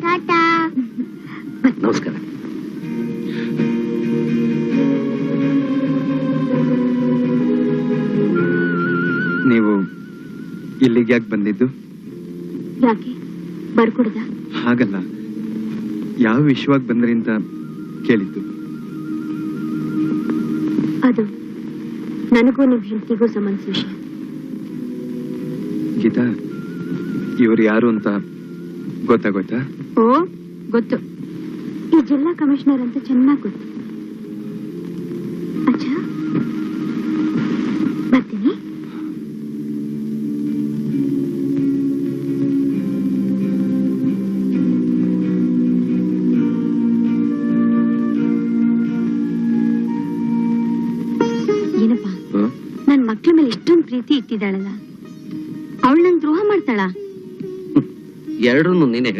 ಟಾಟಾ. ನಮಸ್ಕಾರ. ನೀವು ಇಲ್ಲಿಗೆ ಯಾಕೆ ಬಂದಿದ್ದು? ಯಾಕೆ ಬರ್ಕೊಡ್ದ? ಹಾಗಲ್ಲ, ಯಾವ ವಿಷಯವಾಗಿ ಬಂದ್ರಿ ಅಂತ ಕೇಳಿದ್ದು. ಅದು ನನಗೂ ನಿಮ್ ಹೆಂಡತಿಗೂ ಸಂಬಂಧಿಸಿದ ವಿಷಯ. ಗೀತಾ, ಇವ್ರು ಯಾರು ಅಂತ ಗೊತ್ತಾಗೋಯ್ತಾ? ಓ ಗೊತ್ತು, ಈ ಜಿಲ್ಲಾ ಕಮಿಷನರ್ ಅಂತ ಚೆನ್ನಾಗಿ ಗೊತ್ತು. ಅಚ್ಚಾ, ಬರ್ತೀನಿ. ಏನಪ್ಪಾ, ನನ್ ಮಕ್ಳ ಮೇಲೆ ಇಷ್ಟೊಂದು ಪ್ರೀತಿ ಇಟ್ಟಿದ್ದಾಳಲ್ಲ, ಅವಳು ನಂಗೆ ದ್ರೋಹ ಮಾಡ್ತಾಳ? ಎರಡೂ ನೀನೇ